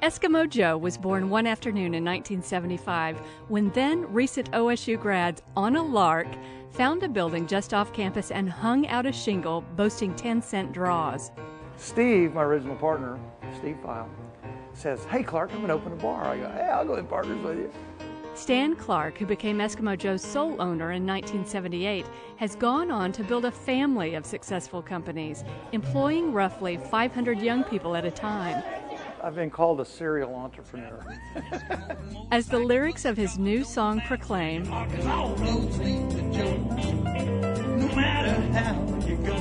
Eskimo Joe was born one afternoon in 1975 when then recent OSU grads, on a lark, found a building just off campus and hung out a shingle boasting 10-cent draws. Steve, my original partner, Steve File, says, "Hey Clark, I'm going to open a bar." I go, "Hey, I'll go in partners with you." Stan Clark, who became Eskimo Joe's sole owner in 1978, has gone on to build a family of successful companies, employing roughly 500 young people at a time. I've been called a serial entrepreneur. As the lyrics of his new song proclaim, "All roads lead to Joe. No matter how you go,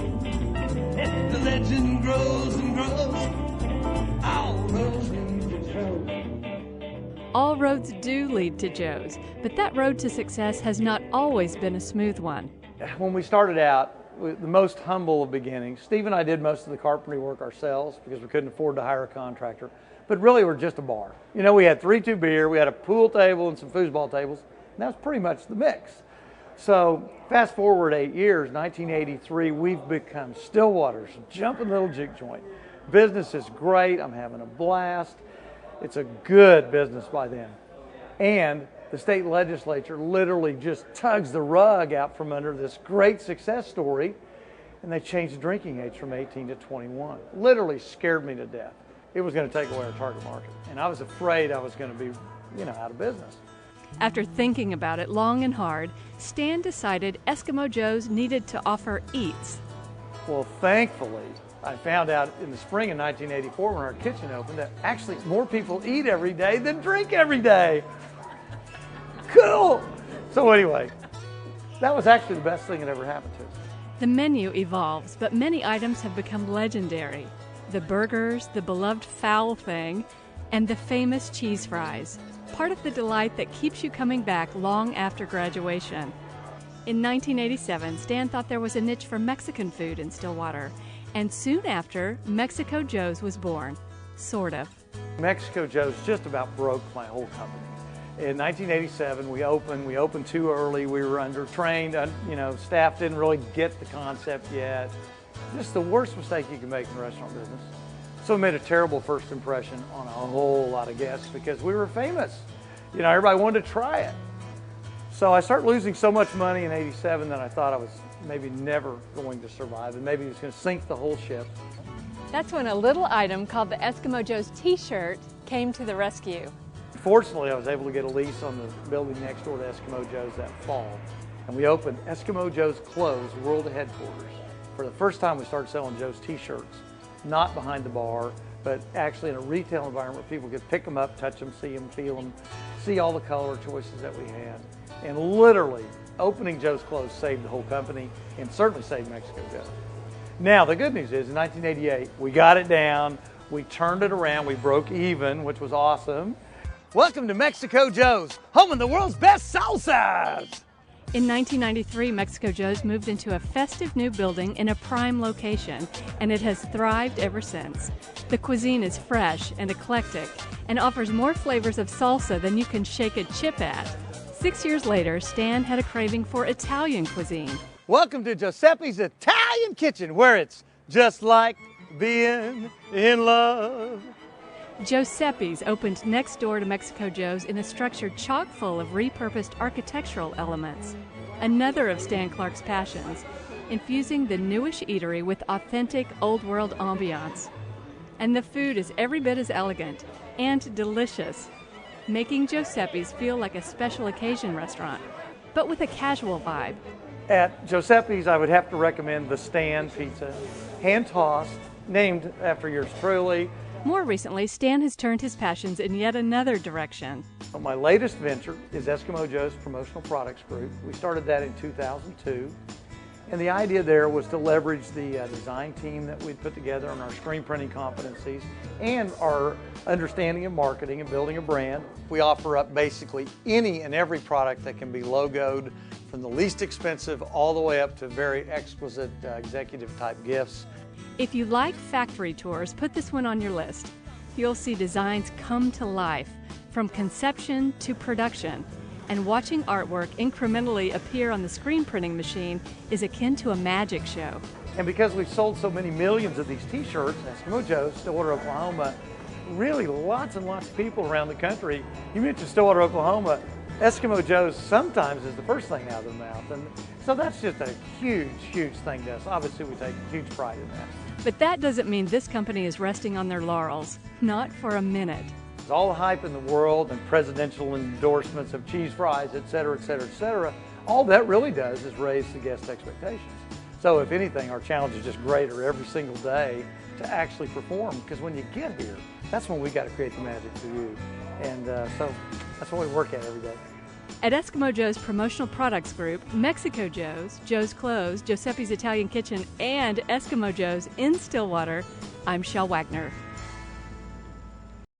the legend grows and grows. All roads lead to Joe." all roads do lead to Joe's, but that road to success has not always been a smooth one. When we started out, the most humble of beginnings, Steve and I did most of the carpentry work ourselves because we couldn't afford to hire a contractor. But really, we're just a bar. You know, we had 3-2 beer, we had a pool table and some foosball tables, and that was pretty much the mix. So fast forward 8 years, 1983, we've become Stillwater's jumping little juke joint. Business is great. I'm having a blast. It's a good business by then. And the state legislature literally just tugs the rug out from under this great success story, and they changed the drinking age from 18 to 21. Literally scared me to death. It was going to take away our target market, and I was afraid I was going to be, out of business. After thinking about it long and hard, Stan decided Eskimo Joe's needed to offer eats. Well, thankfully, I found out in the spring of 1984 when our kitchen opened that actually more people eat every day than drink every day. Cool! So anyway, that was actually the best thing that ever happened to us. The menu evolves, but many items have become legendary. The burgers, the beloved fowl thing, and the famous cheese fries. Part of the delight that keeps you coming back long after graduation. In 1987, Stan thought there was a niche for Mexican food in Stillwater, and soon after, Mexico Joe's was born. Sort of. Mexico Joe's just about broke my whole company. In 1987, we opened too early. We were under-trained, staff didn't really get the concept yet. Just the worst mistake you can make in the restaurant business. So we made a terrible first impression on a whole lot of guests because we were famous. Everybody wanted to try it. So I started losing so much money in 87 that I thought I was maybe never going to survive, and maybe it was going to sink the whole ship. That's when a little item called the Eskimo Joe's t-shirt came to the rescue. Fortunately, I was able to get a lease on the building next door to Eskimo Joe's that fall, and we opened Eskimo Joe's Clothes World Headquarters. For the first time, we started selling Joe's t-shirts, not behind the bar, but actually in a retail environment where people could pick them up, touch them, see them, feel them, see all the color choices that we had. And literally, opening Joe's Clothes saved the whole company and certainly saved Mexico Joe. Now, the good news is in 1988, we got it down, we turned it around, we broke even, which was awesome. Welcome to Mexico Joe's, home of the world's best salsas! In 1993, Mexico Joe's moved into a festive new building in a prime location, and it has thrived ever since. The cuisine is fresh and eclectic and offers more flavors of salsa than you can shake a chip at. 6 years later, Stan had a craving for Italian cuisine. Welcome to Giuseppe's Italian Kitchen, where it's just like being in love. Giuseppe's opened next door to Mexico Joe's in a structure chock full of repurposed architectural elements. Another of Stan Clark's passions, infusing the newish eatery with authentic old-world ambiance. And the food is every bit as elegant and delicious, making Giuseppe's feel like a special occasion restaurant, but with a casual vibe. At Giuseppe's, I would have to recommend the Stan Pizza, hand-tossed, named after yours truly. More recently, Stan has turned his passions in yet another direction. My latest venture is Eskimo Joe's Promotional Products Group. We started that in 2002. And the idea there was to leverage the design team that we'd put together and our screen printing competencies and our understanding of marketing and building a brand. We offer up basically any and every product that can be logoed, from the least expensive all the way up to very exquisite executive type gifts. If you like factory tours, put this one on your list. You'll see designs come to life, from conception to production. And watching artwork incrementally appear on the screen printing machine is akin to a magic show. And because we've sold so many millions of these t-shirts, Eskimo Joe's, Stillwater, Oklahoma, really lots and lots of people around the country. You mentioned Stillwater, Oklahoma. Eskimo Joe's sometimes is the first thing out of their mouth. And so that's just a huge, huge thing to us. Obviously, we take huge pride in that. But that doesn't mean this company is resting on their laurels. Not for a minute. All the hype in the world and presidential endorsements of cheese fries, et cetera, et cetera, et cetera, all that really does is raise the guest expectations. So if anything, our challenge is just greater every single day to actually perform, because when you get here, that's when we got to create the magic for you. And so that's what we work at every day. At Eskimo Joe's promotional products group, Mexico Joe's, Joe's Clothes, Giuseppe's Italian Kitchen, and Eskimo Joe's in Stillwater, I'm Shel Wagner.